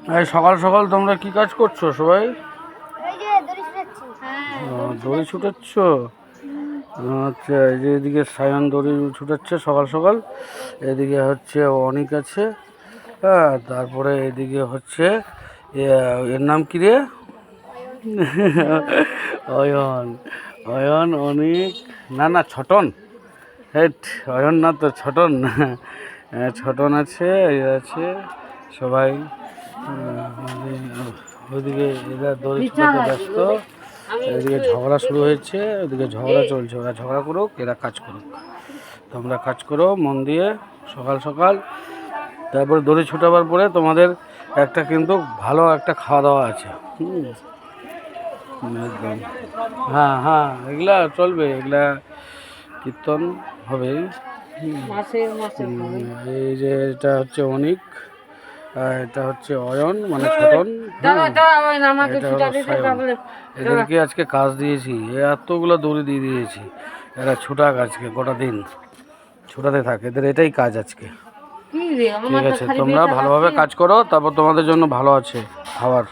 এই সকাল সকাল তোমরা কি কাজ করছো সবাই? দড়ি ছুটাচ্ছ? আচ্ছা, এই যে এদিকে সায়ন দড়ি ছুটাচ্ছে সকাল সকাল, এদিকে হচ্ছে অনিক আছে, হ্যাঁ, তারপরে এদিকে হচ্ছে এর নাম কি রে? অয়ন। অয়ন, অনিক, না ছোটন, হেট, অয়ন না তো ছোটন। ছোটন আছে, এই আছে সবাই। ওইদিকে এরা দড়ি ছুটাতে ব্যস্ত, এদিকে ঝগড়া শুরু হয়েছে, ওদিকে ঝগড়া চলছে। ওরা ঝগড়া করুক, এরা কাজ করুক। তোমরা কাজ করো মন দিয়ে সকাল সকাল। তারপরে দড়ি ছুটাবার পরে তোমাদের একটা কিন্তু ভালো একটা খাওয়া দাওয়া আছে। একদম, হ্যাঁ, এগুলা চলবে, এগুলা কীর্তন হবে। এই যে এটা হচ্ছে অনিক, আর এটা হচ্ছে অয়ন মানে ছোটন, এদেরকে আজকে কাজ দিয়েছি, এতগুলো দড়ি দিয়ে দিয়েছি, এরা ছুটাক আজকে গোটা দিন ছুটাতে থাকে, এদের এটাই কাজ আজকে। ঠিক আছে, তোমরা ভালোভাবে কাজ করো, তারপর তোমাদের জন্য ভালো আছে খাবার।